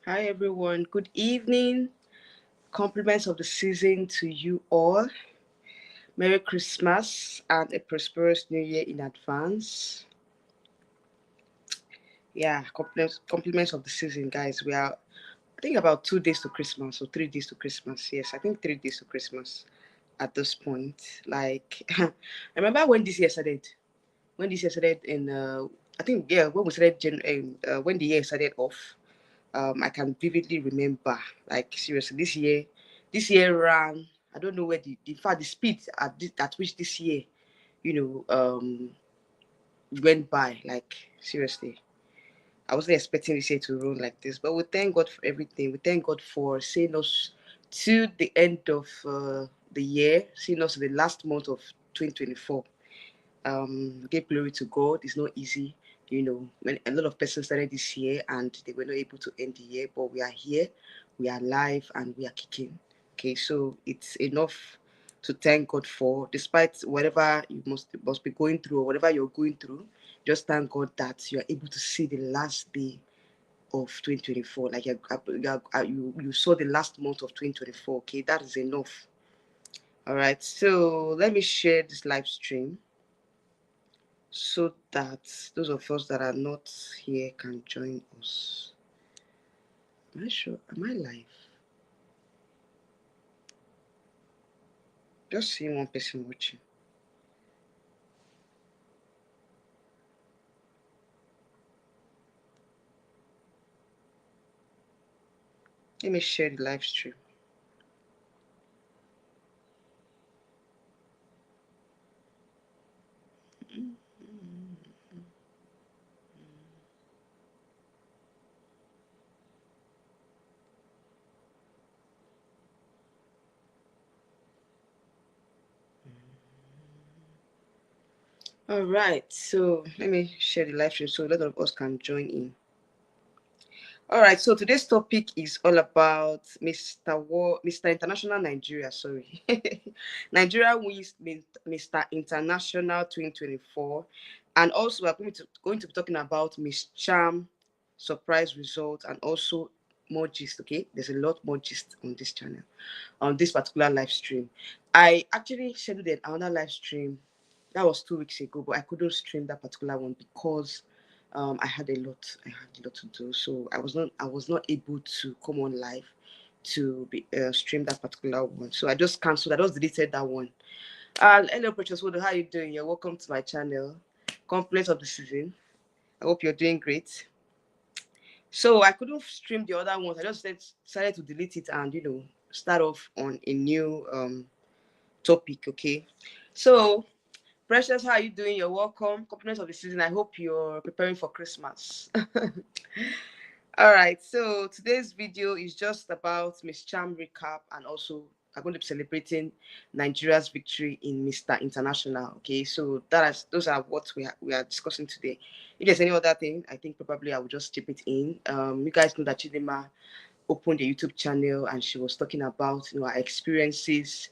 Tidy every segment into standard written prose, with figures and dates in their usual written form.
Hi everyone, good evening. Compliments of the season to you all. Merry Christmas and a prosperous new year in advance. Yeah, compliments of the season, guys. We are, I think, about 2 days to Christmas or 3 days to Christmas. Yes, I think 3 days to Christmas at this point. Like, I remember when this year started. When this year started in, I think, yeah, when we started, when the year started off. I can vividly remember, like seriously, this year ran. I don't know where the in fact the speed at which this year, you went by. Like seriously, I wasn't expecting this year to run like this. But we thank God for everything. We thank God for seeing us to the end of the year, seeing us to the last month of 2024. Give glory to God. It's not easy. When a lot of persons started this year and they were not able to end the year, but we are here, we are alive, and we are kicking. Okay, so it's enough to thank God for, despite whatever you must be going through or whatever you're going through. Just thank God that you are able to see the last day of 2024. Like you saw the last month of 2024. Okay, that is enough. All right, so let me share this live stream so that those of us that are not here can join us. Am I sure? Am I live? Just seeing one person watching. Let me share the live stream. All right, so let me share the live stream so a lot of us can join in. All right, so today's topic is all about Mr. International Nigeria. Sorry, Nigeria wins Mr. International 2024, and also we're going to be talking about Miss Charm surprise result and also more gist. Okay, there's a lot more gist on this channel, on this particular live stream. I actually scheduled another live stream that was 2 weeks ago, but I couldn't stream that particular one because I had a lot. I had a lot to do, so I was not able to come on live to be stream that particular one. So I just cancelled. I just deleted that one. Hello, Precious Wood. How are you doing? You're welcome to my channel. Complaints of the season. I hope you're doing great. So I couldn't stream the other ones. I just decided to delete it and start off on a new topic. Okay. So Precious, how are you doing? You're welcome. Compliments of the season. I hope you're preparing for Christmas. All right. So today's video is just about Miss Cham recap, and also I'm going to be celebrating Nigeria's victory in Mr. International. Okay. So those are what we are discussing today. If there's any other thing, I think probably I will just chip it in. You guys know that Chidema opened a YouTube channel and she was talking about her experiences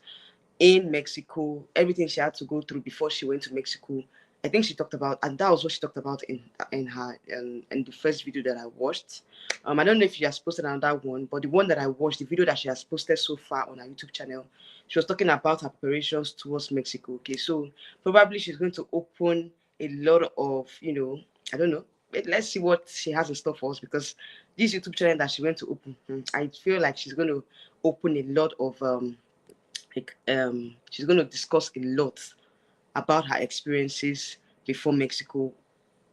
in Mexico, everything she had to go through before she went to Mexico. I think she talked about, and that was what she talked about in her in the first video that I watched. I don't know if she has posted another one, but the one that I watched, the video that she has posted so far on her YouTube channel, she was talking about her preparations towards Mexico. Okay, so probably she's going to open a lot of, I don't know. Let's see what she has in store for us, because this YouTube channel that she went to open, I feel like she's going to open a lot of she's going to discuss a lot about her experiences before Mexico,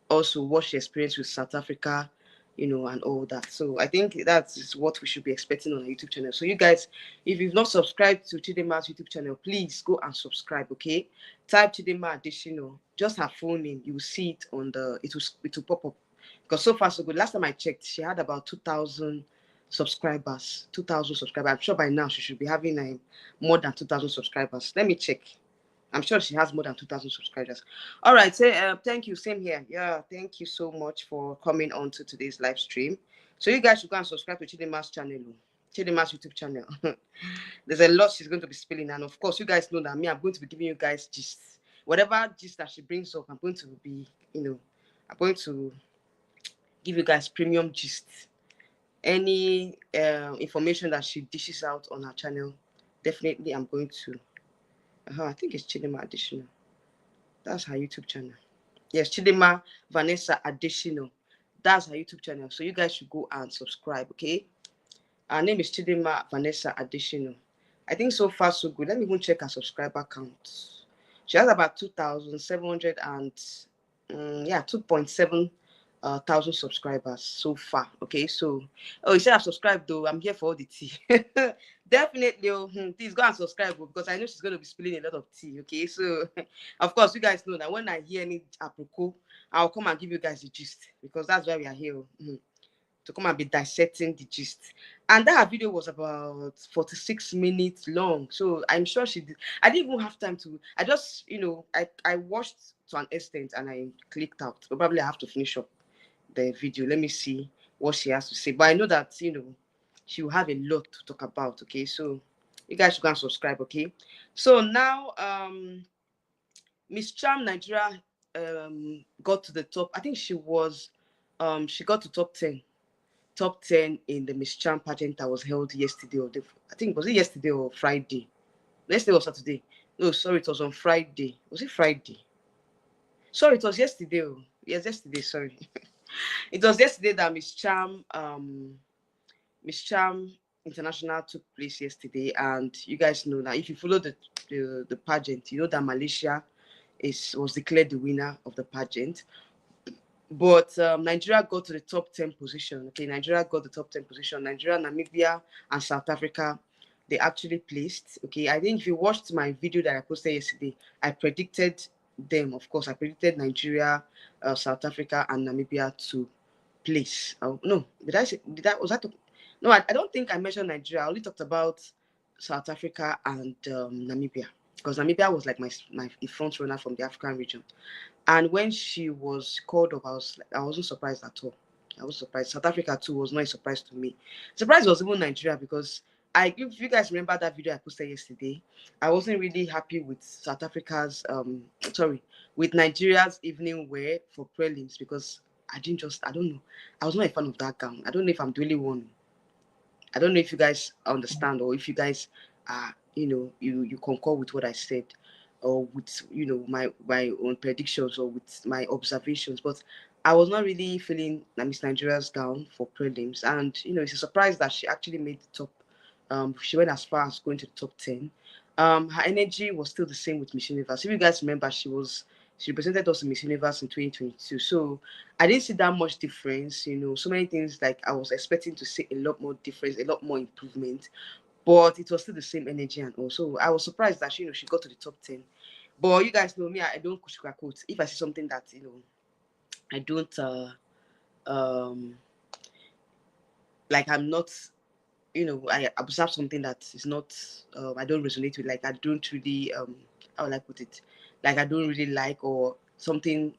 also what she experienced with South Africa, and all that. So I think that is what we should be expecting on our YouTube channel. So you guys, if you've not subscribed to Chidema's YouTube channel, please go and subscribe. Okay, type Chidema additional, just her full name. You will see it on it will pop up, because so far so good. Last time I checked, she had about 2,000 subscribers. 2,000 subscribers. I'm sure by now she should be having more than 2,000 subscribers. Let me check. I'm sure she has more than 2,000 subscribers. All right. Say thank you. Same here. Yeah. Thank you so much for coming on to today's live stream. So you guys should go and subscribe to Chidema's channel. Chidema's YouTube channel. There's a lot she's going to be spilling. And of course, you guys know that I'm going to be giving you guys gist. Whatever gist that she brings up, I'm going to be, I'm going to give you guys premium gist. any information that she dishes out on her channel, definitely I'm going to. I think it's Chidima Additional. That's her YouTube channel. Yes, Chidima Vanessa Additional. That's her YouTube channel. So you guys should go and subscribe, okay? Her name is Chidima Vanessa Additional. I think so far so good. Let me even check her subscriber count. She has about 2,700 and 2.7 thousand subscribers so far. Okay, so you said I've subscribed though. I'm here for all the tea. Definitely, please go and subscribe because I know she's going to be spilling a lot of tea. Okay, so of course you guys know that when I hear any apropos, I'll come and give you guys the gist because that's why we are here. To come and be dissecting the gist. And that video was about 46 minutes long. So I'm sure she did. I didn't even have time to, I just, I watched to an extent and I clicked out. Probably I have to finish up the video. Let me see what she has to say. But I know that, she will have a lot to talk about. Okay. So you guys should go and subscribe. Okay. So now, Miss Charm Nigeria got to the top. I think she got to top 10 in the Miss Charm pageant that was held yesterday I think was it yesterday or Friday? Yesterday or Saturday? No, sorry, it was on Friday. Was it Friday? Sorry, it was yesterday. Yes, yesterday, sorry. It was yesterday that Miss Charm International took place yesterday, and you guys know that if you follow the pageant, you know that Malaysia was declared the winner of the pageant. But Nigeria got to the top 10 position. Okay, Nigeria got the top 10 position. Nigeria, Namibia, and South Africa, they actually placed. Okay, I think if you watched my video that I posted yesterday, I predicted them. Of course, I predicted Nigeria, South Africa, and Namibia to place. Oh, no, was that? No, I don't think I mentioned Nigeria. I only talked about South Africa and Namibia because Namibia was like my front runner from the African region. And when she was called up, I wasn't surprised at all. I was surprised. South Africa too was not a surprise to me. Surprise was even Nigeria because if you guys remember that video I posted yesterday, I wasn't really happy with South Africa's with Nigeria's evening wear for prelims because I don't know. I was not a fan of that gown. I don't know if I'm the only one. I don't know if you guys understand or if you guys you concur with what I said or with my own predictions or with my observations, but I was not really feeling Miss Nigeria's gown for prelims, and it's a surprise that she actually made the top. She went as far as going to the top 10. Her energy was still the same with Miss Universe. If you guys remember, she represented us in Miss Universe in 2022. So I didn't see that much difference. So many things like I was expecting to see a lot more difference, a lot more improvement, but it was still the same energy and also I was surprised that she got to the top 10. But you guys know me, I don't sugarcoat. If I see something that I don't like I'm not I observe something that is not I don't resonate with, like I don't really how will I put it, like I don't really like or something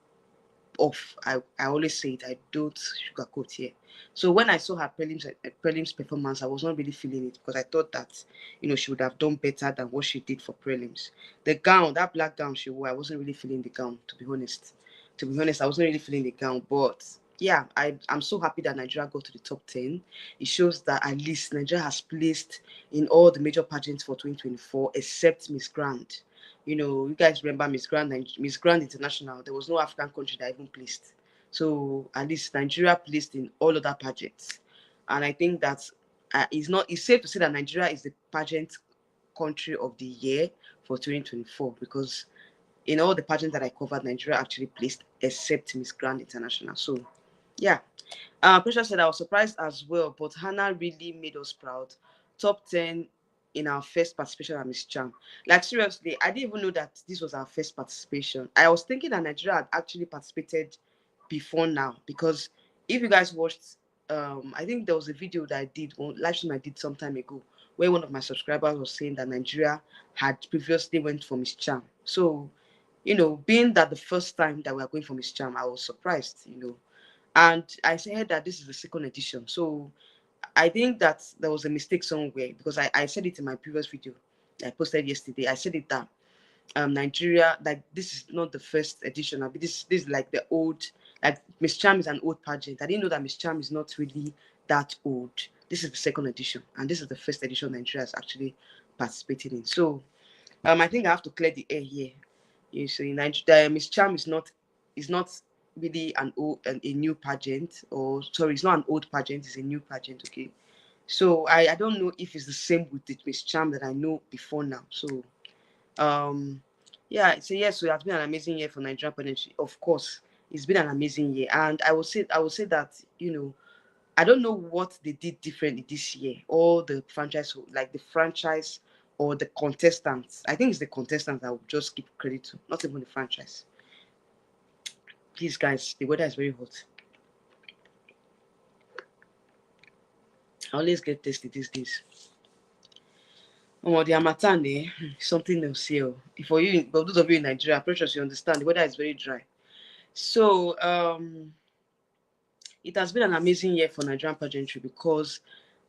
off. I always say it, I don't sugarcoat here. So when I saw her prelims performance, I was not really feeling it because I thought that she would have done better than what she did for prelims. The gown, that black gown she wore, I wasn't really feeling the gown, to be honest. I wasn't really feeling the gown, but yeah, I'm so happy that Nigeria got to the top 10. It shows that at least Nigeria has placed in all the major pageants for 2024 except Miss Grand. You guys remember Miss Grand International, there was no African country that even placed. So at least Nigeria placed in all other pageants. And I think that it's safe to say that Nigeria is the pageant country of the year for 2024 because in all the pageants that I covered, Nigeria actually placed except Miss Grand International. So yeah. Precious said I was surprised as well, but Hannah really made us proud. Top 10 in our first participation at Miss Charm. Like seriously, I didn't even know that this was our first participation. I was thinking that Nigeria had actually participated before now because if you guys watched, I think there was a video that I did, one live stream I did some time ago, where one of my subscribers was saying that Nigeria had previously went for Miss Charm. So, being that the first time that we are going for Miss Charm, I was surprised. And I said that this is the second edition. So I think that there was a mistake somewhere because I said it in my previous video I posted yesterday. I said it that Nigeria, like this is not the first edition. I mean, this is like the old, like Miss Charm is an old pageant. I didn't know that Miss Charm is not really that old. This is the second edition, and this is the first edition Nigeria is actually participating in. So I think I have to clear the air here. You see, Nigeria, Miss Charm is not really an old a new pageant, or sorry, it's not an old pageant, it's a new pageant. Okay, so I don't know if it's the same with the Miss Charm that I know before now. So yeah, so yes, so it has been an amazing year for Nigerian pageantry. Of course, it's been an amazing year, and I will say that, I don't know what they did differently this year. All the franchise, like the franchise or the contestants. I think it's the contestants I will just give credit to, not even the franchise. Please, guys, the weather is very hot. I always get tasty these days. Oh, the Hamatan, something else here. For you, but those of you in Nigeria, I'm pretty sure you understand. The weather is very dry. So, it has been an amazing year for Nigerian pageantry, because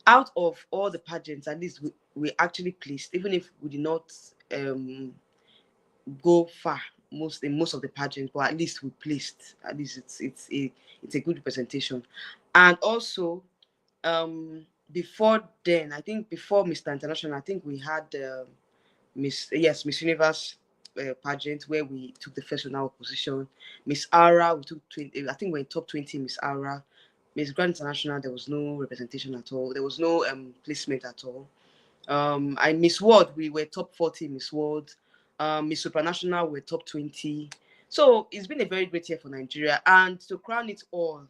out of all the pageants, at least we actually placed, even if we did not go far most of the pageants, but at least we placed. At least it's a good representation. And also, before then, I think before Mr. International, I think we had Miss Universe pageant, where we took the first runner position. Miss Aura, we took 20, I think we're in top 20. Miss Aura. Miss Grand International, there was no representation at all. There was no placement at all. And Miss World, we were top 40. Miss World. Miss Supranational, we're top 20. So it's been a very great year for Nigeria. And to crown it all,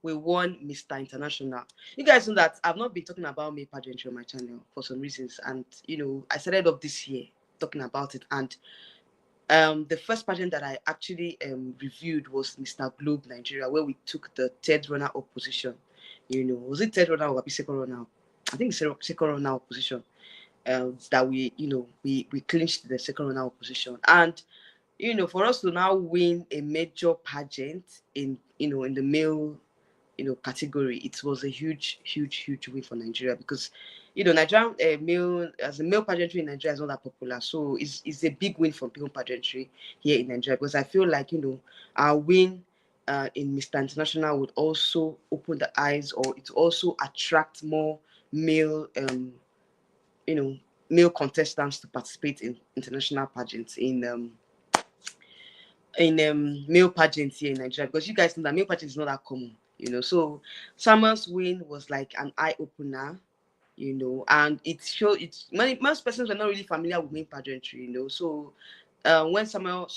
we won Mr. International. You guys know that I've not been talking about male pageantry on my channel for some reasons, and I started up this year talking about it. And the first pageant that I actually reviewed was Mr. Globe Nigeria, where we took the third runner-up position. Was it third runner or second runner? I think it's second runner-up position. That we clinched the second runner-up position. And for us to now win a major pageant in the male category, it was a huge, huge, huge win for Nigeria, because Nigerian male pageantry in Nigeria is not that popular. So it's a big win for male pageantry here in Nigeria, because I feel like our win in Mr. International would also open the eyes, or it also attract more male male contestants to participate in international pageants, in male pageants here in Nigeria, because you guys know that male pageants is not that common. So Samuel's win was like an eye opener, and it showed most persons were not really familiar with male pageantry, So when Samuel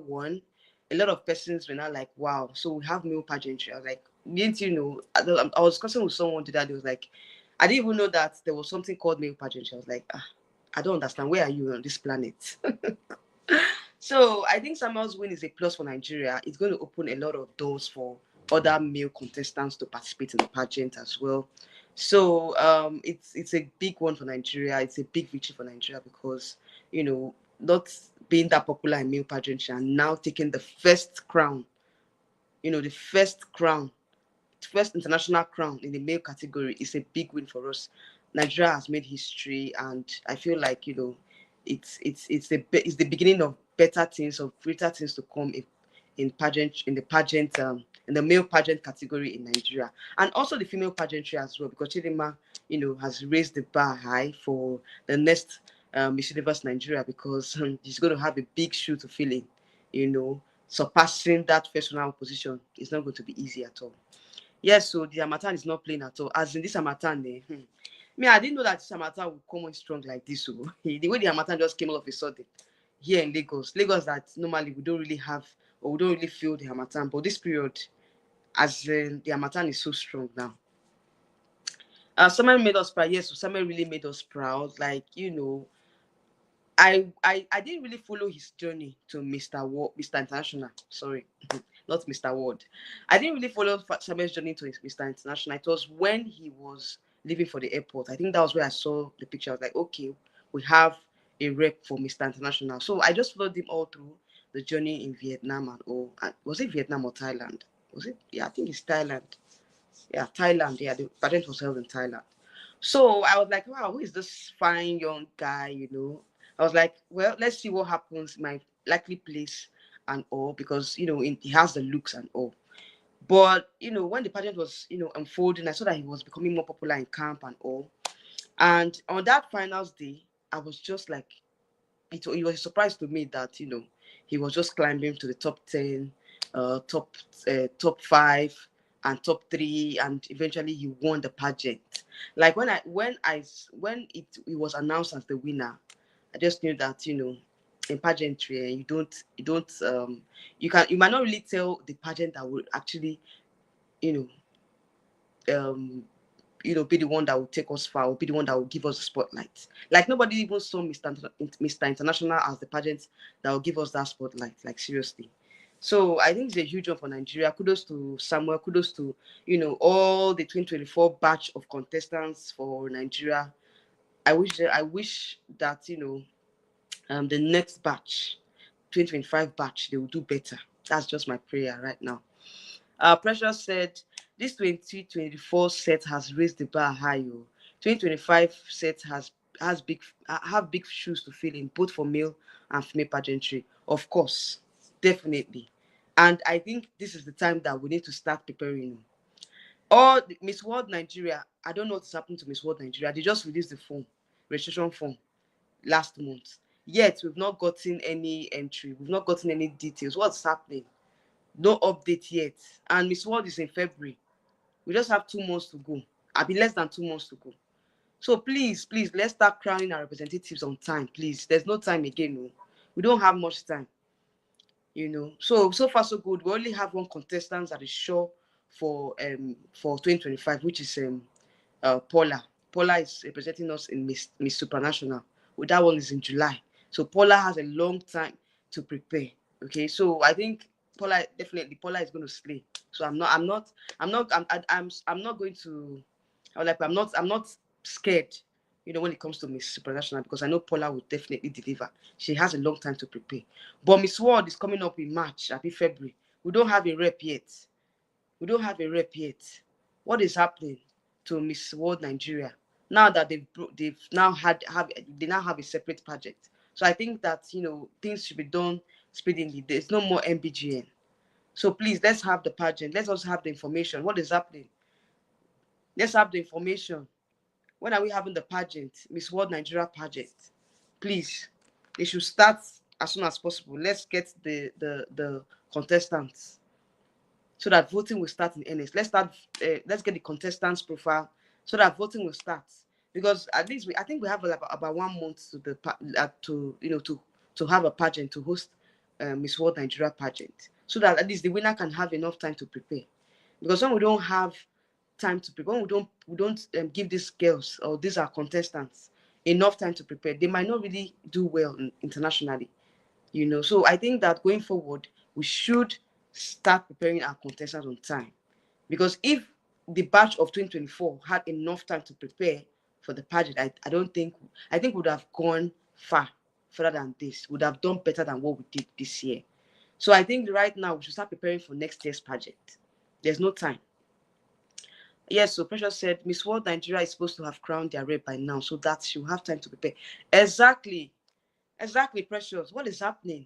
won, a lot of persons were not like, wow, so we have male pageantry. I was like, didn't you know? I was discussing with someone today, they was like, I didn't even know that there was something called male pageantry. I was like, I don't understand. Where are you on this planet? So I think Samuel's win is a plus for Nigeria. It's going to open a lot of doors for other male contestants to participate in the pageant as well. So it's a big one for Nigeria. It's a big victory for Nigeria, because not being that popular in male pageantry and now taking the first crown, the first international crown in the male category is a big win for us. Nigeria has made history, and I feel like it's the beginning of better things, of greater things to come in the male pageant category in Nigeria, and also the female pageantry as well, because Chidinma has raised the bar high for the next Miss Universe Nigeria, because she's going to have a big shoe to fill in. Surpassing that first round position is not going to be easy at all. Yes, so the Hamatan is not playing at all. As in this Hamatan, me, I didn't know that this Hamatan would come on strong like this. So the way the Hamatan just came all of a sudden here in Lagos, that normally we don't really have, or we don't really feel the Hamatan, but this period, as in the Hamatan is so strong now. Someone made us proud. Yes, so someone really made us proud. Like, I didn't really follow his journey to Mr. International. Sorry, not Mr. Ward. I didn't really follow Samuel's journey to Mr. International. It was when he was leaving for the airport. I think that was where I saw the picture. I was like, okay, we have a rep for Mr. International. So I just followed him all through the journey in Vietnam and all. Was it Vietnam or Thailand? Was it? Yeah, I think it's Thailand. Yeah, Thailand. Yeah, the pageant was held in Thailand. So I was like, wow, who is this fine young guy? I was like, well, let's see what happens. My likely place and all, because he has the looks and all. But when the pageant was unfolding, I saw that he was becoming more popular in camp and all. And on that finals day, I was just like, it was a surprise to me that he was just climbing to the top 10, top 5, and top 3, and eventually he won the pageant. Like when it was announced as the winner, I just knew that in pageantry, you might not really tell the pageant that would actually you um be the one that will take us far, or be the one that will give us the spotlight. Like nobody even saw Mr. International as the pageant that will give us that spotlight. Like seriously. So I think it's a huge one for Nigeria. Kudos to Samuel. Kudos to all the 2024 batch of contestants for Nigeria. I wish that the next batch, 2025 batch, they will do better. That's just my prayer right now. Precious said, this 2024 set has raised the bar high. 2025 set have big shoes to fill in, both for male and female pageantry. Of course, definitely. And I think this is the time that we need to start preparing. Or Miss World Nigeria, I don't know what's happened to Miss World Nigeria. They just released the registration form last month. Yet we've not gotten any entry. We've not gotten any details. What's happening? No update yet. And Miss World is in February. We just have 2 months to go. I'll be less than 2 months to go. So please, let's start crowning our representatives on time. Please. There's no time again. No. We don't have much time. So far so good. We only have one contestant that is sure for 2025, which is Paula. Paula is representing us in Miss Supranational. Well, that one is in July. So Paula has a long time to prepare. Okay, so I think Paula is going to slay. So I'm not going to I'm not scared, when it comes to Miss Supranational, because I know Paula will definitely deliver. She has a long time to prepare. But Miss World is coming up in March, I think February. We don't have a rep yet. What is happening to Miss World Nigeria now that they've now have a separate pageant? So I think that things should be done speedily. There's no more MBGN. So please, let's have the pageant. Let's also have the information. What is happening? Let's have the information. When are we having the pageant? Miss World Nigeria pageant. Please, they should start as soon as possible. Let's get the contestants, so that voting will start in earnest. Let's get the contestants profile, so that voting will start. Because at least I think we have about 1 month to have a pageant, to host Miss World Nigeria pageant, so that at least the winner can have enough time to prepare. Because when we don't have time to prepare, when we don't give these girls, or these are contestants, enough time to prepare, they might not really do well internationally. So I think that going forward, we should start preparing our contestants on time. Because if the batch of 2024 had enough time to prepare for the pageant, I think we would have gone further than this. Would have done better than what we did this year. So I think right now we should start preparing for next year's pageant. There's no time. Yes, so Precious said Miss World Nigeria is supposed to have crowned their rep by now, so that she'll have time to prepare. Exactly, Precious. What is happening?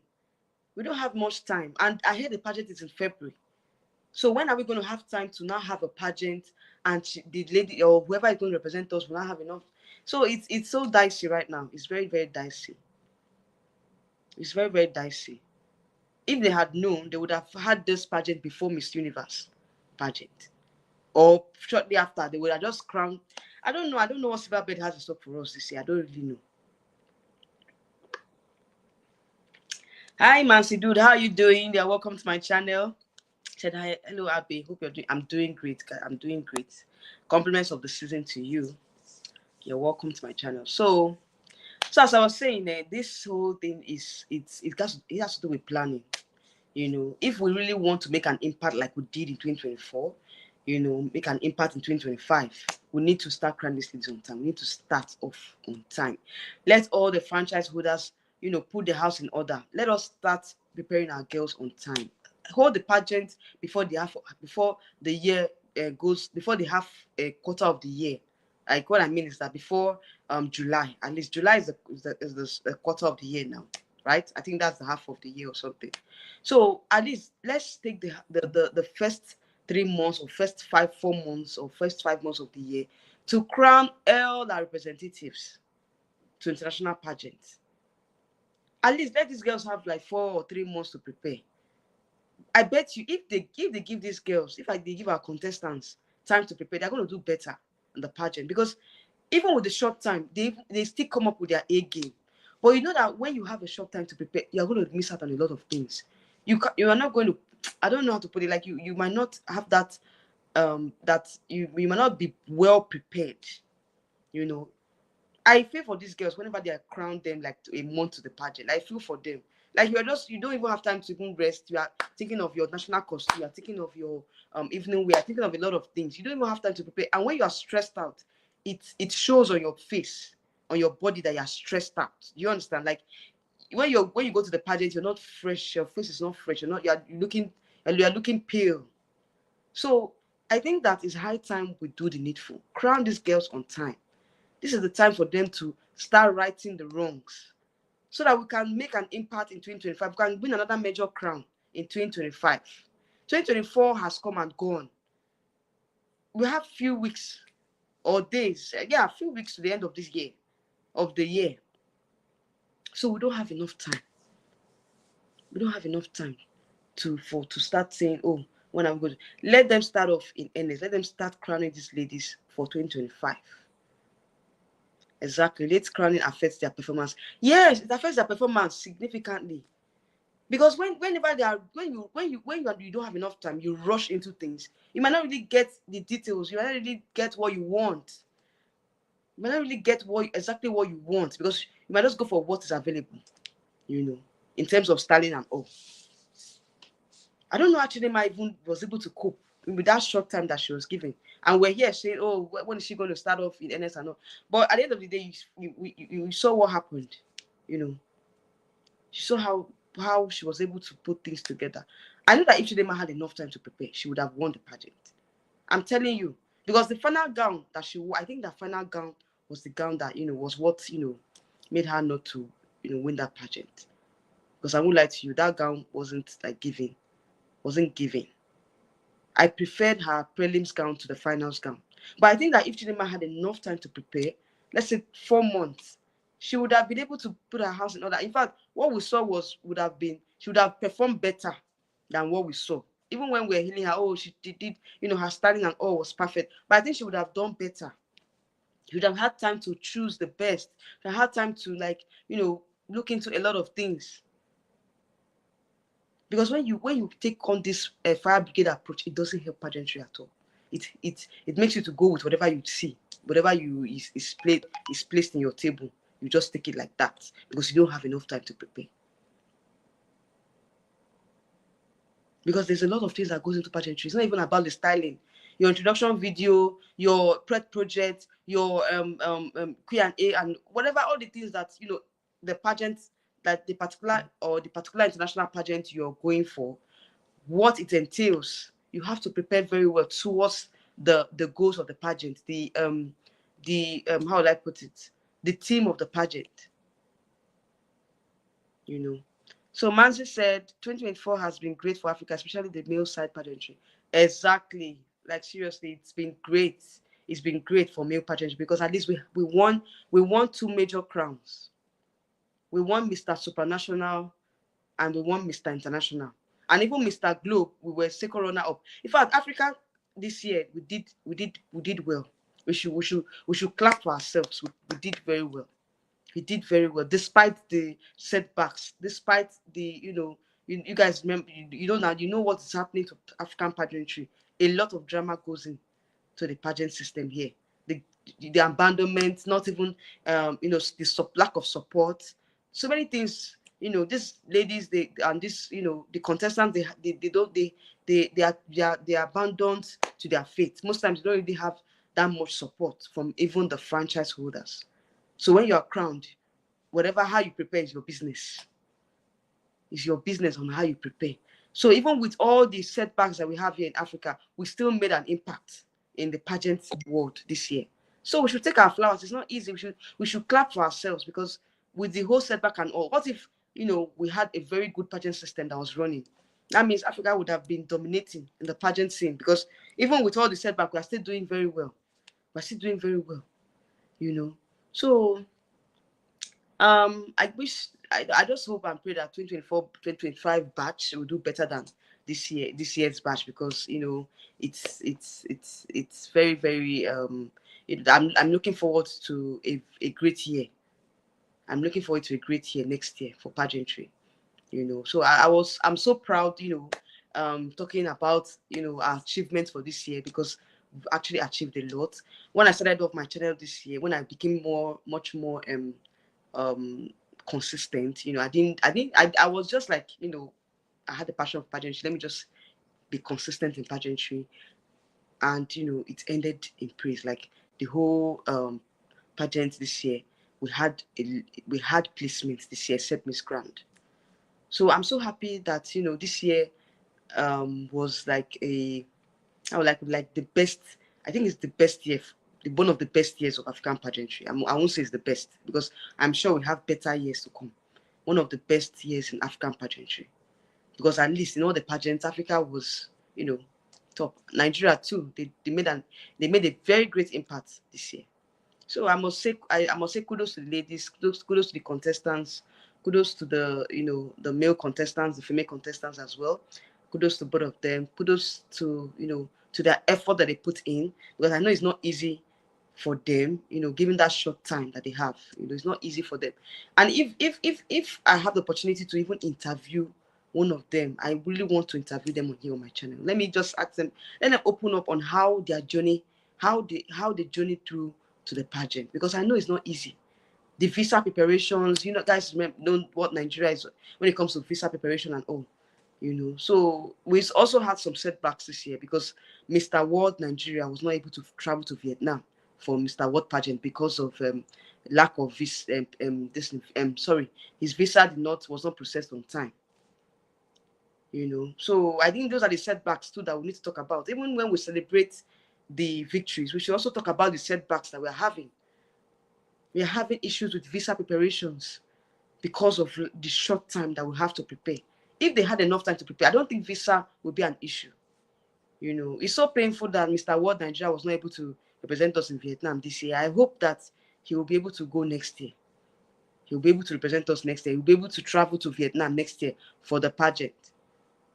We don't have much time, and I heard the pageant is in February. So when are we going to have time to now have a pageant, and the lady or whoever is going to represent us will not have enough? So it's so dicey right now. It's very, very dicey. It's very, very dicey. If they had known, they would have had this pageant before Miss Universe pageant, or shortly after. They would have just crowned. I don't know what Silverbird has in stock for us this year. I don't really know. Hi, Mancy dude. How are you doing? You're welcome to my channel. Said hi, hello Abby. Hope you're doing. I'm doing great. I'm doing great. Compliments of the season to you. You're welcome to my channel. So as I was saying, this whole thing it has to do with planning. If we really want to make an impact like we did in 2024, make an impact in 2025, we need to start crowning these leagues on time. We need to start off on time. Let all the franchise holders, put the house in order. Let us start preparing our girls on time. Hold the pageant before the year goes, before the half quarter of the year. Like what I mean is that before July, at least July is the quarter of the year now, right? I think that's the half of the year or something. So at least let's take the first 3 months or first 4 months or first 5 months of the year to crown all our representatives to international pageants. At least let these girls have like 4 or 3 months to prepare. I bet you if they give these girls, if they give our contestants time to prepare, they're going to do better in the pageant. Because even with the short time, they still come up with their A game. But you know that when you have a short time to prepare, you're going to miss out on a lot of things. You are not going to, I don't know how to put it, like you might not have that that you might not be well prepared. You know, I feel for these girls whenever they are crowned them like a month to the pageant. I feel for them. Like you don't even have time to even rest. You are thinking of your national costume, you are thinking of your evening wear, thinking of a lot of things. You don't even have time to prepare. And when you are stressed out, it shows on your face, on your body that you are stressed out. Do you understand? Like when you go to the pageant, you're not fresh, your face is not fresh, you're looking pale. So I think that is high time we do the needful. Crown these girls on time. This is the time for them to start righting the wrongs so that we can make an impact in 2025. We can win another major crown in 2025. 2024 has come and gone. We have few weeks or days, a few weeks to the end of this year, of the year. So we don't have enough time. We don't have enough time to start saying, oh, when I'm going to let them start off in earnest. Let them start crowning these ladies for 2025. Exactly. Late crowning affects their performance. Yes, it affects their performance significantly. Because whenever they are you don't have enough time, you rush into things. You might not really get the details. You might not really get what you want. You might not really get exactly what you want because you might just go for what is available. In terms of styling and all. I don't know actually my even was able to cope with that short time that she was given. And we're here saying, oh, when is she going to start off in NS and all? But at the end of the day, you saw what happened. You saw how she was able to put things together. I know that if Chidema had enough time to prepare, she would have won the pageant. I'm telling you. Because the final gown that she wore, I think that final gown was the gown that, was what, made her not to, win that pageant. Because I won't lie to you, that gown wasn't giving. I preferred her prelims gown to the finals gown. But I think that if Chidema had enough time to prepare, let's say 4 months, she would have been able to put her house in order. In fact, what we saw she would have performed better than what we saw. Even when we were healing her, oh, she did her styling and all was perfect. But I think she would have done better. She would have had time to choose the best. She would have had time to look into a lot of things. Because when you take on this fire brigade approach, it doesn't help pageantry at all. It makes you to go with whatever you see, whatever is placed in your table. You just take it like that because you don't have enough time to prepare. Because there's a lot of things that goes into pageantry. It's not even about the styling. Your introduction video, your pret project, your Q&A, and whatever, all the things that the pageant, that the particular international pageant you're going for, what it entails. You have to prepare very well towards the goals of the pageant, the how would I put it, the theme of the pageant. So Manzi said 2024 has been great for Africa, especially the male side pageantry. Exactly. Like seriously, it's been great. It's been great for male pageantry because at least we won 2 major crowns. We won Mr. Supranational and we won Mr. International. And even Mr. Globe, we were second runner up. In fact, Africa this year we did well. We should clap for ourselves. We did very well. He did very well, despite the setbacks, despite the, you guys remember, you know what is happening to African pageantry. A lot of drama goes into the pageant system here. The abandonment, not even, the lack of support. So many things, these ladies, the contestants, they are abandoned to their fate. Most times, they don't really have that much support from even the franchise holders. So when you are crowned, how you prepare is your business. It's your business on how you prepare. So even with all the setbacks that we have here in Africa, we still made an impact in the pageant world this year. So we should take our flowers. It's not easy. We should clap for ourselves because with the whole setback and all, what if we had a very good pageant system that was running? That means Africa would have been dominating in the pageant scene, because even with all the setback, we are still doing very well. We're still doing very well, you know. So I just hope and pray that 2024 2025 batch will do better than this year's batch, because it's very, very I'm looking forward to a great year. I'm looking forward to a great year next year for pageantry. So I'm so proud, talking about our achievements for this year, because we've actually achieved a lot. When I started off my channel this year, when I became much more um consistent, I was just like, I had the passion of pageantry. Let me just be consistent in pageantry. And it ended in praise. Like the whole pageant this year, we had placements this year, except Miss Grand. So I'm so happy that this year was like I would like the best. I think it's the best year, one of the best years of African pageantry. I won't say it's the best, because I'm sure we have better years to come. One of the best years in African pageantry, because at least in all the pageants, Africa was top. Nigeria too. They made a very great impact this year. So I must say kudos to the ladies, kudos to the contestants, kudos to the male contestants, the female contestants as well. Kudos to both of them. Kudos to to their effort that they put in, because I know it's not easy for them, given that short time that they have. It's not easy for them. And if I have the opportunity to even interview one of them, I really want to interview them on here on my channel. Let me just ask them, let them open up on how their journey, how they journey through to the pageant, because I know it's not easy. The visa preparations, guys know what Nigeria is when it comes to visa preparation and all. So we also had some setbacks this year, because Mr. World Nigeria was not able to travel to Vietnam for Mr. World pageant, because of lack of visa. His visa was not processed on time. So I think those are the setbacks too that we need to talk about. Even when we celebrate the victories, we should also talk about the setbacks that we're having. We are having issues with visa preparations because of the short time that we have to prepare. If they had enough time to prepare, I don't think visa would be an issue. It's so painful that Mr. World Nigeria was not able to represent us in Vietnam this year. I hope that he will be able to go next year. He will be able to represent us next year. He will be able to travel to Vietnam next year for the pageant.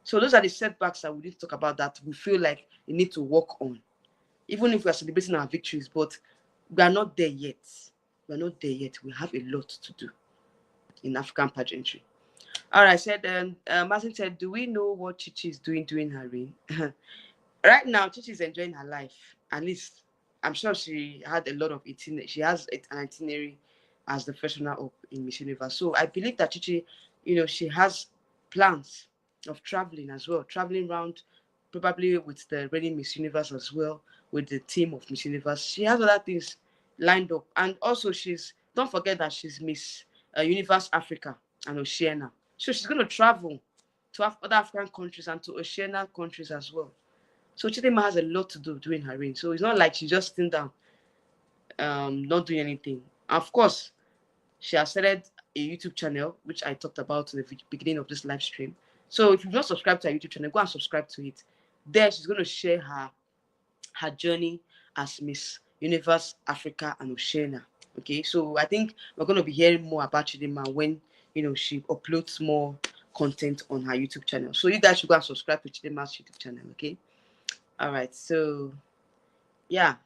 So those are the setbacks that we need to talk about, that we feel like we need to work on, even if we are celebrating our victories, but we are not there yet. We are not there yet. We have a lot to do in African pageantry. All right, said Martin said, do we know what Chichi is doing during her reign? Right now, Chichi is enjoying her life. At least, I'm sure she had a lot of itinerary. She has an itinerary as the first runner up in Miss Universe. So I believe that Chichi, she has plans of traveling as well, traveling around, probably with the reigning Miss Universe as well, with the team of Miss Universe. She has other things lined up, and also don't forget that she's Miss Universe Africa and Oceania. So she's going to travel to other African countries and to Oceania countries as well. So Chidinma has a lot to do during her reign. So it's not like she's just sitting down, not doing anything. Of course, she has started a YouTube channel, which I talked about in the beginning of this live stream. So if you've not subscribed to her YouTube channel, go and subscribe to it. There, she's going to share her journey as Miss Universe Africa and Oceania. Okay, so I think we're going to be hearing more about Chidinma when she uploads more content on her YouTube channel. So you guys should go and subscribe to Chidinma's YouTube channel. Okay. All right. So yeah.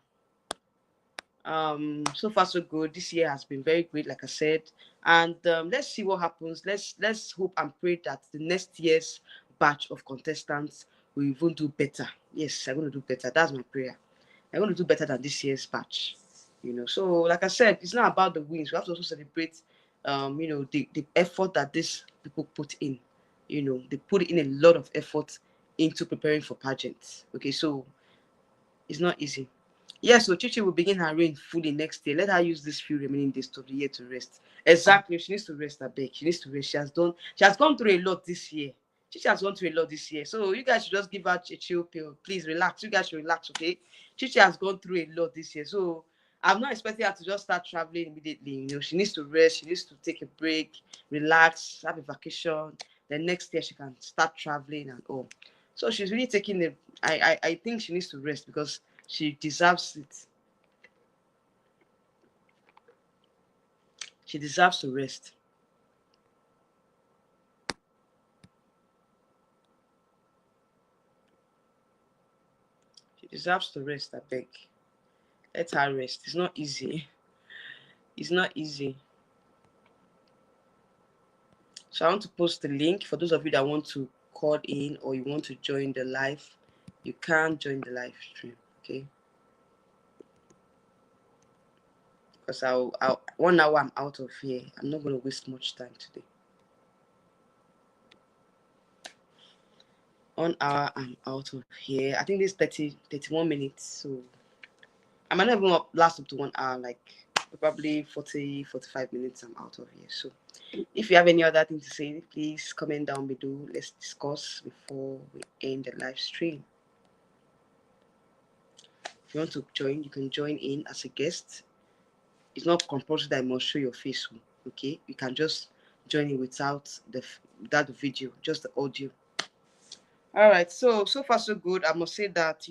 So far so good. This year has been very great, like I said, and let's see what happens. Let's hope and pray that the next year's batch of contestants will even do better. Yes, I'm going to do better. That's my prayer. I'm going to do better than this year's batch. So like I said, it's not about the wins. We have to also celebrate the effort that these people put in. They put in a lot of effort into preparing for pageants. Okay, so it's not easy. Yeah, so Chichi will begin her reign fully next year. Let her use these few remaining days of the year to rest. Exactly. She needs to rest, I beg. She needs to rest. She has gone through a lot this year. Chichi has gone through a lot this year. So you guys should just give her a chill pill. Please relax. You guys should relax, okay? Chichi has gone through a lot this year. So I'm not expecting her to just start traveling immediately. She needs to rest. She needs to take a break, relax, have a vacation, the next year she can start traveling and all. So she's really taking the. I think she needs to rest because she deserves it. She deserves to rest. She deserves to rest. I beg. Let her rest. It's not easy. It's not easy. So I want to post the link for those of you that want to call in or you want to join the live. You can join the live stream, okay? Because I'll 1 hour I'm out of here. I'm not going to waste much time today. 1 hour I'm out of here. I think this 31 minutes. So I might not even last up to 1 hour. Like probably 45 minutes I'm out of here. So if you have any other thing to say, please comment down below. Let's discuss before we end the live stream. If you want to join, you can join in as a guest. It's not compulsory that you must show your face. Okay, you can just join in without the video, just the audio. All right, so far so good. I must say that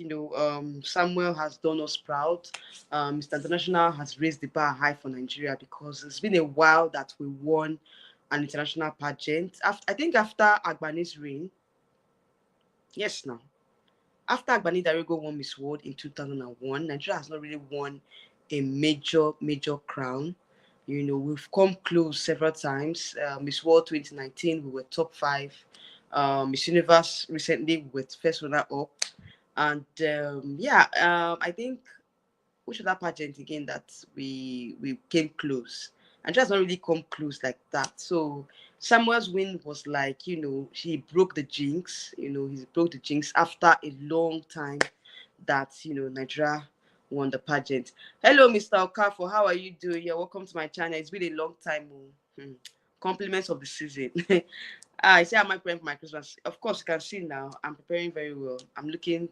Samuel has done us proud. Mr. International has raised the bar high for Nigeria because it's been a while that we won an international pageant. I think after Agbani's reign, yes, now after Agbani Darego won Miss World in 2001, Nigeria has not really won a major crown. We've come close several times. Miss World 2019, we were top 5. Miss Universe recently, we were first runner up. And I think which other pageant again that we came close. And just not really come close like that. So Samuel's win was like, he broke the jinx. He broke the jinx after a long time that Nigeria won the pageant. Hello, Mr. Okafo, how are you doing? You're welcome to my channel. It's been a long time. Compliments of the season. I say I'm preparing for my Christmas. Of course, you can see now I'm preparing very well. I'm looking,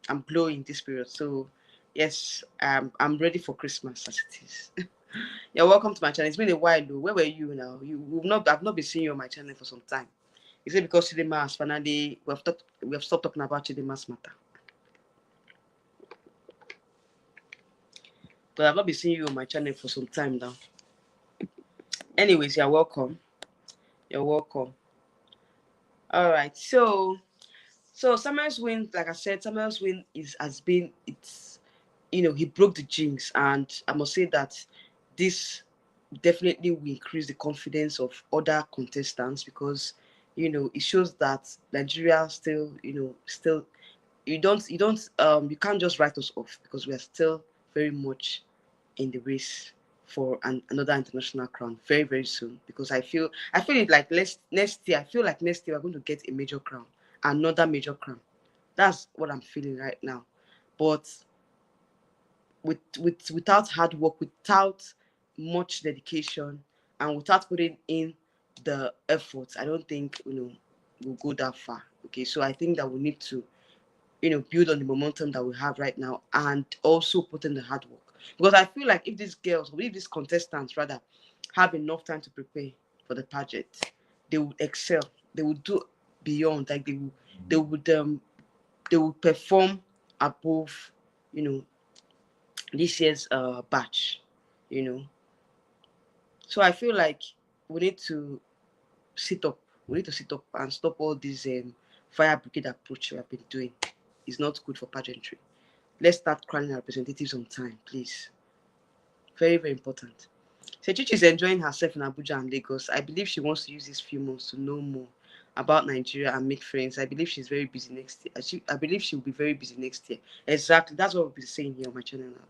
I'm glowing this period. So yes, I'm ready for Christmas as it is. You're welcome to my channel. It's been a while though. Where were you now? I've not been seeing you on my channel for some time. Is it because Chidema has finally we have stopped talking about Chidema's matter? But I've not been seeing you on my channel for some time now. Anyways, you're welcome. You're welcome. All right. So Samuel's win, like I said, Samuel's win he broke the jinx, and I must say that this definitely will increase the confidence of other contestants because it shows that Nigeria still you can't just write us off because we are still very much in the race for another international crown very, very soon. Because I feel it like next year. I feel like next year we're going to get a major crown, another major crown. That's what I'm feeling right now. But without hard work, without much dedication, and without putting in the effort, I don't think we'll go that far. Okay, so I think that we need to build on the momentum that we have right now and also put in the hard work. Because I feel like if these contestants rather have enough time to prepare for the pageant, they would excel. They would do beyond. Like they would perform above, this year's batch. So I feel like we need to sit up. We need to sit up and stop all this fire brigade approach we have been doing. It's not good for pageantry. Let's start crowning our representatives on time, please. Very, very important. Sechichi is enjoying herself in Abuja and Lagos. I believe she wants to use these few months to know more about Nigeria and make friends. I believe she's very busy next year. I believe she'll be very busy next year. Exactly. That's what we'll be saying here on my channel now.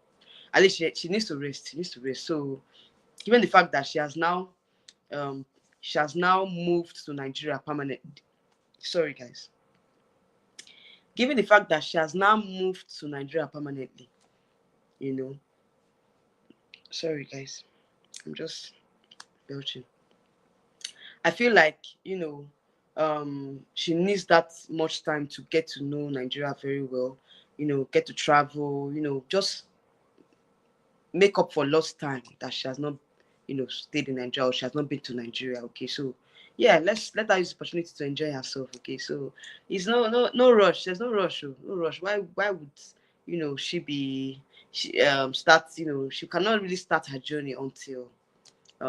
At least she needs to rest. She needs to rest. So, given the fact that she has now moved to Nigeria permanently. Sorry, guys. Given the fact that she has now moved to Nigeria permanently, sorry, guys. I'm just belching. I feel like, she needs that much time to get to know Nigeria very well, get to travel, just make up for lost time that she has not stayed in Nigeria, or she has not been to Nigeria. Okay, so yeah, let her use the opportunity to enjoy herself. Okay, so it's no rush. There's no rush. No rush. Why would she be she start she cannot really start her journey until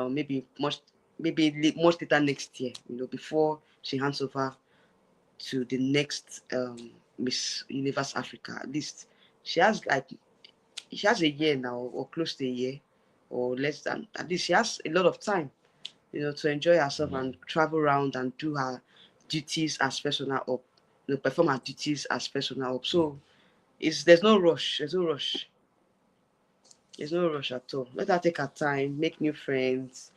maybe much later next year. Before she hands over to the next Miss Universe Africa. At least she has a year now, or close to a year, or less than. At least she has a lot of time, to enjoy herself and travel around and do her duties as personal up, perform her duties as personal up. So there's no rush. There's no rush. There's no rush at all. Let her take her time, make new friends,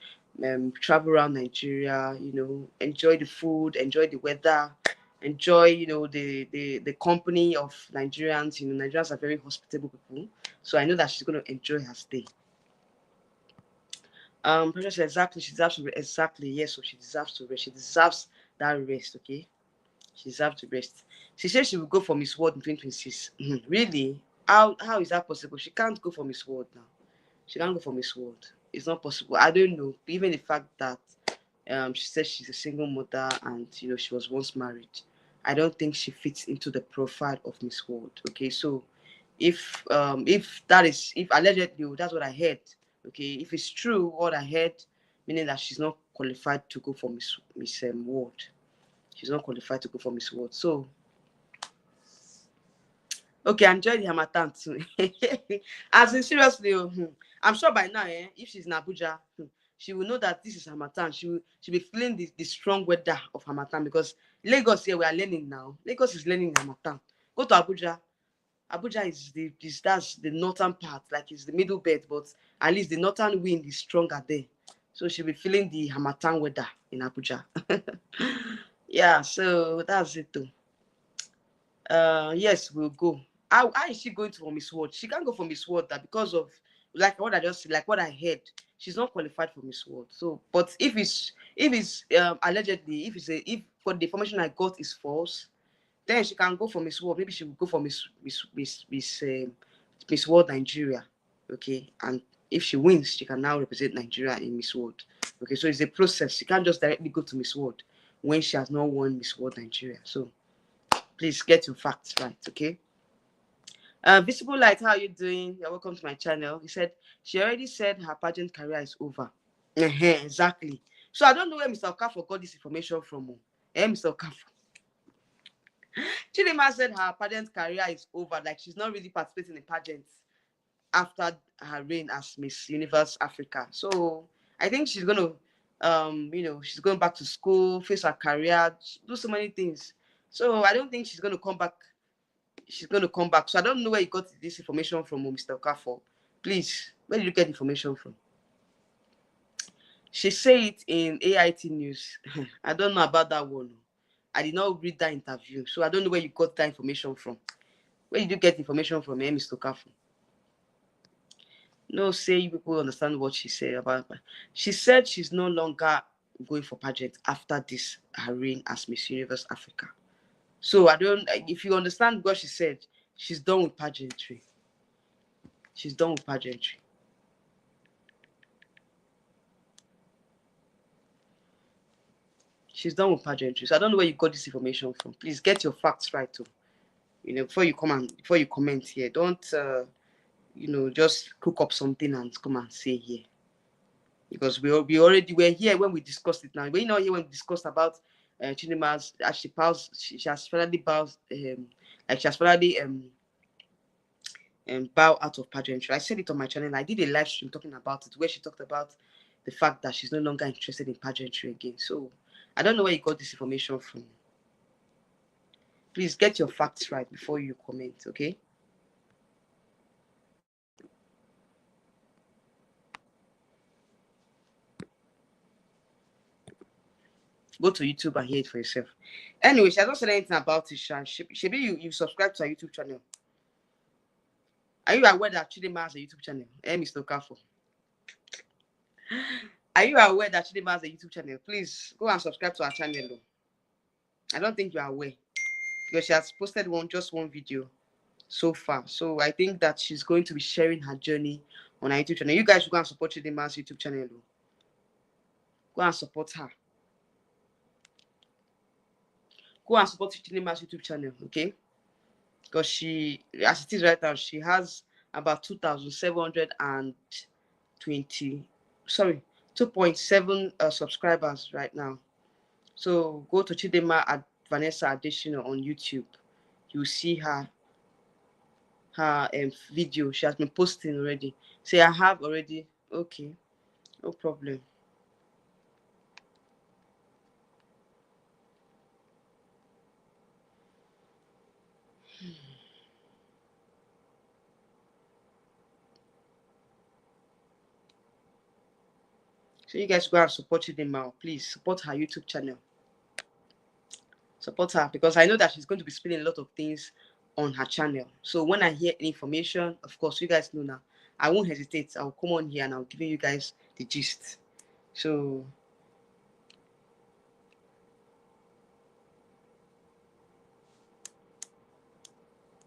travel around Nigeria, enjoy the food, enjoy the weather, enjoy, the company of Nigerians. Nigerians are very hospitable people. So I know that she's going to enjoy her stay. Precious, exactly. She deserves to rest. Exactly, yes. So she deserves to rest. She deserves that rest, okay? She deserves to rest. She said she will go for Miss World in 2026. Really? How is that possible? She can't go for Miss World now. She can't go for Miss World. It's not possible. I don't know. Even the fact that she said she's a single mother and she was once married, I don't think she fits into the profile of Miss World. Okay, so if allegedly that's what I heard, okay, if it's true what I heard, meaning that she's not qualified to go for Miss World. She's not qualified to go for Miss World. So okay, enjoy the Hamatan too. As in seriously, I'm sure by now, if she's in Abuja, she will know that this is Hamatan. She'll be feeling the strong weather of Hamatan, because Lagos here we are learning now. Lagos is learning Hamatan. Go to Abuja. Abuja that's the northern part, like it's the middle belt, but at least the northern wind is stronger there. So she'll be feeling the Hamatan weather in Abuja. Yeah, so that's it though. Yes, we'll go. How is she going to for Miss World? She can't go for Miss World that because of like what I heard. She's not qualified for Miss World. So, but if it's allegedly, if for the information I got is false, then she can go for Miss World. Maybe she will go for Miss World Nigeria. Okay, and if she wins, she can now represent Nigeria in Miss World. Okay, so it's a process. She can't just directly go to Miss World when she has not won Miss World Nigeria. So please get your facts right, okay? Visible Light, how are you doing? You're welcome to my channel. He said she already said her pageant career is over. Exactly. So I don't know where Mr. Okafor got this information from. Mr. Okafor. Chidima said her pageant career is over. Like she's not really participating in pageants after her reign as Miss Universe Africa. So I think she's gonna, she's going back to school, face her career, do so many things. So I don't think she's gonna come back. She's going to come back. So I don't know where you got this information from, Mr. Okafor. Please, where did you get information from? She said it in AIT News. I don't know about that one. I did not read that interview. So I don't know where you got that information from. Where did you get information from, Mr. Okafor? No, say you people understand what she said about her. She said she's no longer going for pageant after this her reign as Miss Universe Africa. So I don't, if you understand what she said, she's done with pageantry. She's done with pageantry. She's done with pageantry. So I don't know where you got this information from. Please get your facts right too. Before you comment here, don't just cook up something and come and say here. Because we already were here when we discussed it now. We're not here when we discussed about Chinima's as she has finally bowed like she has finally bow out of pageantry. I said it on my channel. I did a live stream talking about it where she talked about the fact that she's no longer interested in pageantry again. So I don't know where you got this information from. Please get your facts right before you comment, okay? Go to YouTube and hear it for yourself. Anyway, she has not said anything about it. Should you subscribe to her YouTube channel? Are you aware that Chidima has a YouTube channel? Mr. Okafor. Are you aware that Chidima has a YouTube channel? Please go and subscribe to her channel. Though. I don't think you are aware. Because she has posted just one video so far. So I think that she's going to be sharing her journey on her YouTube channel. You guys should go and support Chidima's YouTube channel. Though. Go and support her. Go and support Chinema's YouTube channel, okay? Because she, as it is right now, she has about 2,720, sorry, 2.7 subscribers right now. So go to Chidema at Vanessa Additional on YouTube. You see her video. She has been posting already. Say I have already. Okay, no problem. So you guys go and support Chidema. Please support her YouTube channel. Support her because I know that she's going to be spilling a lot of things on her channel. So when I hear any information, of course, you guys know now, I won't hesitate. I'll come on here and I'll give you guys the gist. So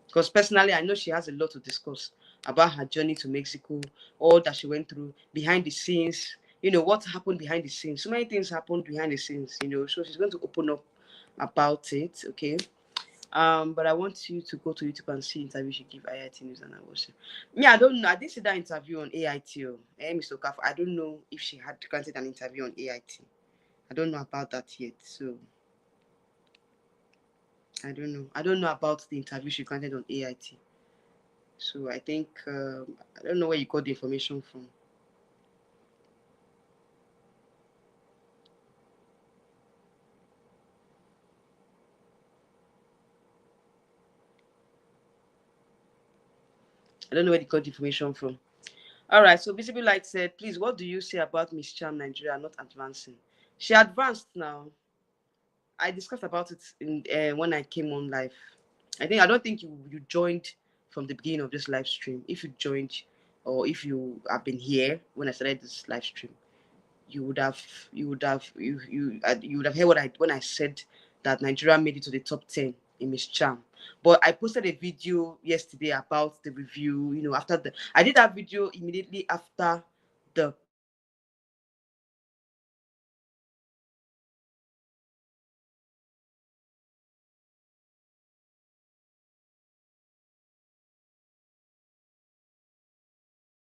because personally, I know she has a lot to discuss about her journey to Mexico, all that she went through behind the scenes. You know what happened behind the scenes. So many things happened behind the scenes. You know, so she's going to open up about it. Okay. But I want you to go to YouTube and see interview she give AIT News and I watch it. Me, I don't know. I didn't see that interview on AIT. Mr. Okaf, I don't know if she had granted an interview on AIT. I don't know about that yet. So I don't know. I don't know about the interview she granted on AIT. So I think I don't know where you got the information from. I don't know where you got the information from. All right. So Visible Light said, please, what do you say about Miss Charm Nigeria not advancing? She advanced now. I discussed about it in when I came on live. I don't think you joined from the beginning of this live stream. If you joined, or if you have been here when I started this live stream, you would have heard what I when I said that Nigeria made it to the top 10 in Miss Charm. But I posted a video yesterday about the review. You know, after the I did that video immediately after the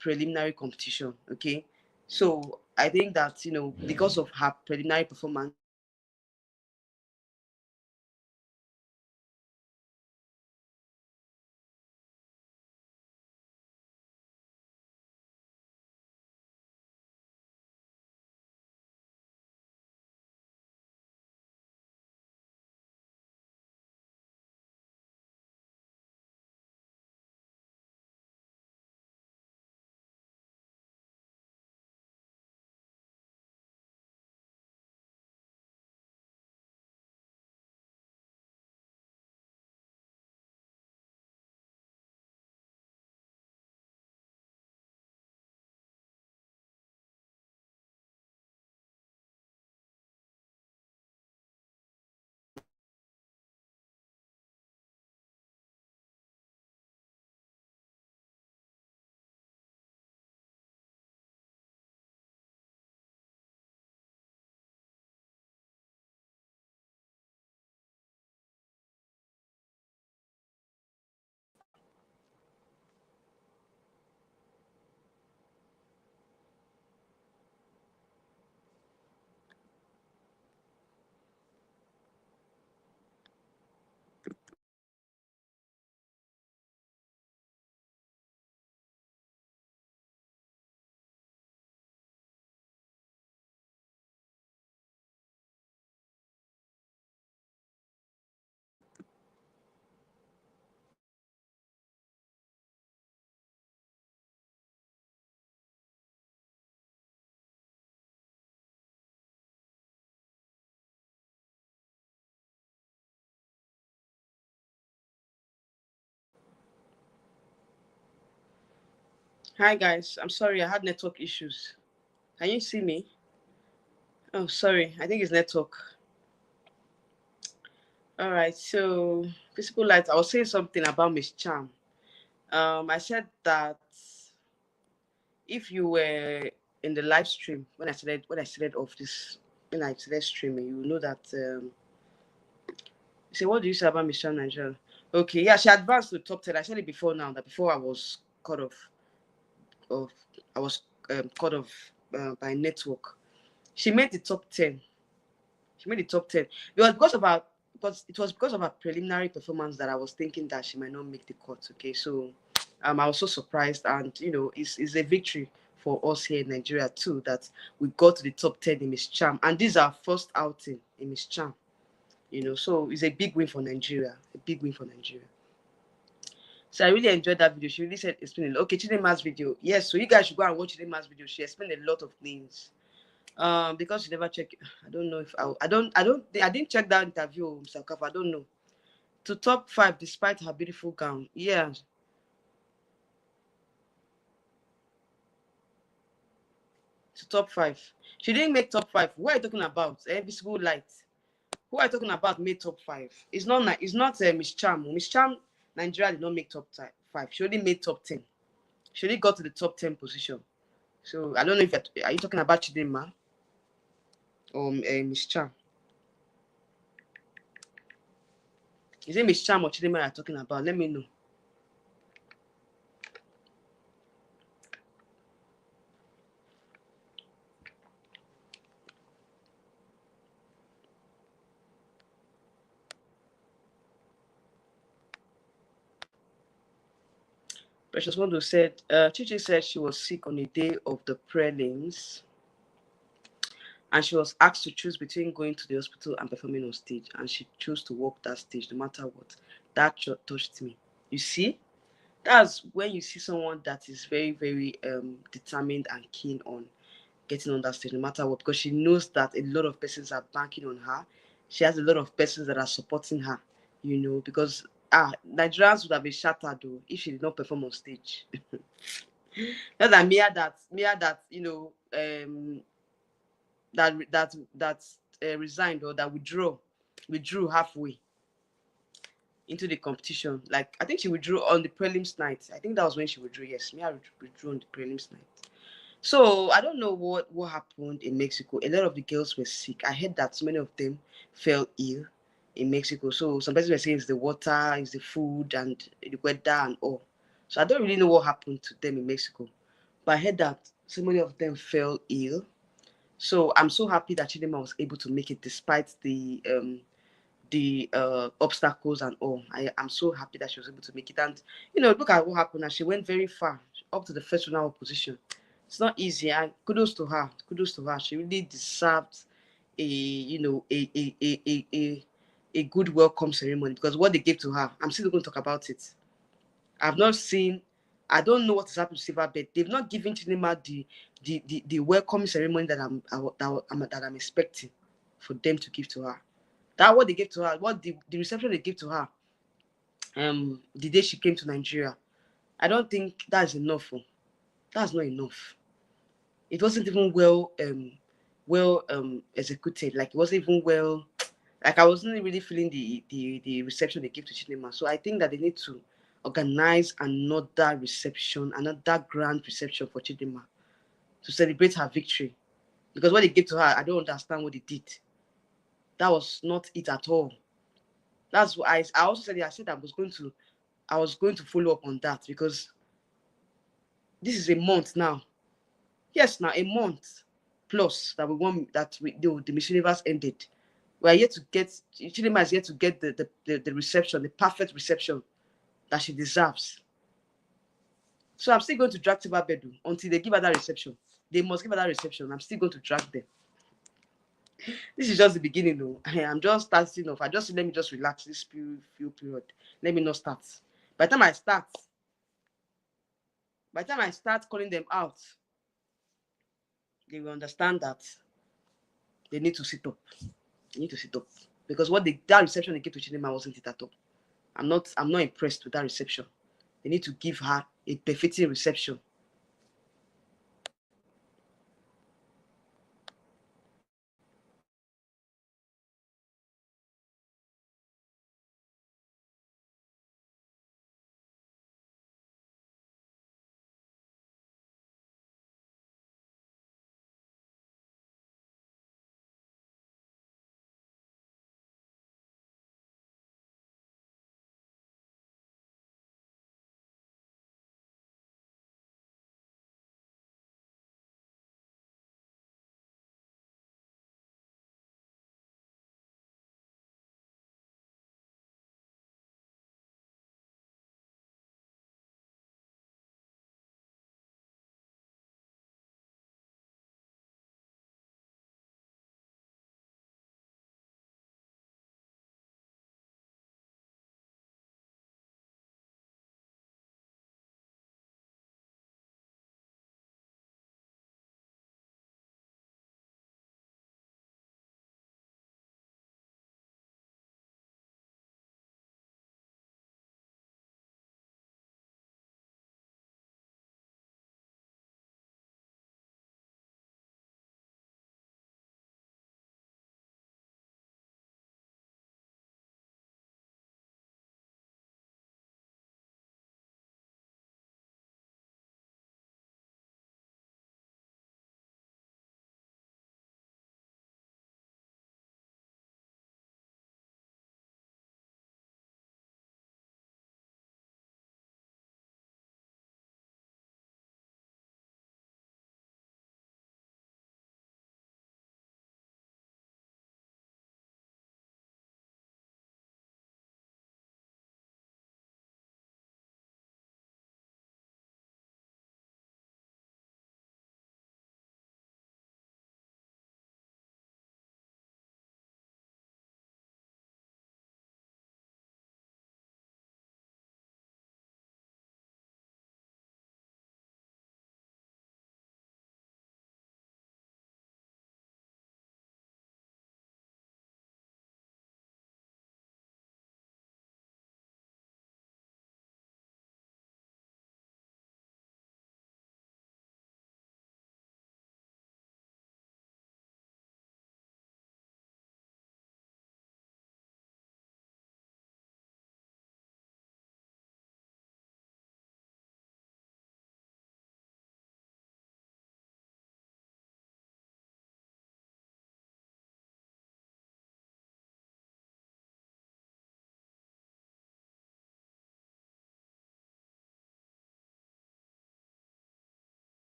preliminary competition. Okay, so I think that because of her preliminary performance, hi guys, I'm sorry I had network issues. Can you see me? Oh, sorry, I think it's network. All right, so Visible Light, I was saying something about Miss Charm. I said that if you were in the live stream when I started off this, when I started streaming, you know that you say, what do you say about Miss Chan Nigeria? Okay, yeah, she advanced to the top 10. I said it before now, that before I was cut off of I was cut off by network. She made the top 10. She made the top 10. It was because of her preliminary performance that I was thinking that she might not make the cut. Okay, so I was so surprised, and it's a victory for us here in Nigeria too, that we got to the top 10 in Miss Charm, and this is our first outing in Miss Charm. So it's a big win for Nigeria. A big win for Nigeria. So I really enjoyed that video. She really said explain a lot. Okay, Chidema's video. Yes, so you guys should go and watch Chidema's video. She explained a lot of things. Because you never check. I don't know if I didn't check that interview, Mr. Kaf. I don't know. To top 5 despite her beautiful gown. Yeah. To top 5. She didn't make top 5. What are you talking about? Invisible Light. Who are you talking about made top 5? It's not Miss Charm. Miss Charm Nigeria did not make top 5. She only made top 10. She only got to the top 10 position. So I don't know if are you talking about Chidema or Miss Charm? Is it Miss Charm or Chidema you're talking about? Let me know. Precious Mondo said, Chichi said she was sick on the day of the prelims, and she was asked to choose between going to the hospital and performing on stage, and she chose to walk that stage no matter what. That touched me. You see, that's when you see someone that is very, very determined and keen on getting on that stage no matter what, because she knows that a lot of persons are banking on her. She has a lot of persons that are supporting her, because Nigerians would have been shattered though if she did not perform on stage. Not that Mia that resigned, or that withdrew halfway into the competition. Like, I think she withdrew on the prelims night. I think that was when she withdrew. Yes, Mia withdrew on the prelims night. So I don't know what happened in Mexico. A lot of the girls were sick. I heard that so many of them fell ill in Mexico. So some people were saying it's the water, it's the food, and the weather and all. So I don't really know what happened to them in Mexico. But I heard that so many of them fell ill. So I'm so happy that Chidema was able to make it despite the obstacles and all. I'm so happy that she was able to make it. And look at what happened. And she went very far, up to the first round position. It's not easy, and kudos to her. Kudos to her. She really deserved a good welcome ceremony, because what they gave to her, I'm still going to talk about it. I don't know what is happening to Silver Bed. They've not given Chinema the welcome ceremony that I'm expecting for them to give to her. That what they gave to her, what the reception they gave to her, the day she came to Nigeria, I don't think that's enough. That's not enough. It wasn't even well executed. Like, it wasn't even well. Like, I wasn't really feeling the reception they gave to Chinema. So I think that they need to organize another reception, another grand reception for Chidema to celebrate her victory. Because what they gave to her, I don't understand what they did. That was not it at all. That's why I also said I was going to follow up on that, because this is a month now. Yes, now a month plus that the Miss Universe ended. We are yet to get, Chidema is yet to get the reception, the perfect reception that she deserves. So I'm still going to drag Tiba Bedu until they give her that reception. They must give her that reception. I'm still going to drag them. This is just the beginning, though. I'm just starting off. Let me just relax this few period. Let me not start. By the time I start calling them out, they will understand that they need to sit up. They need to sit up. Because that reception they gave to Chidema wasn't it at all. I'm not impressed with that reception. They need to give her a befitting reception.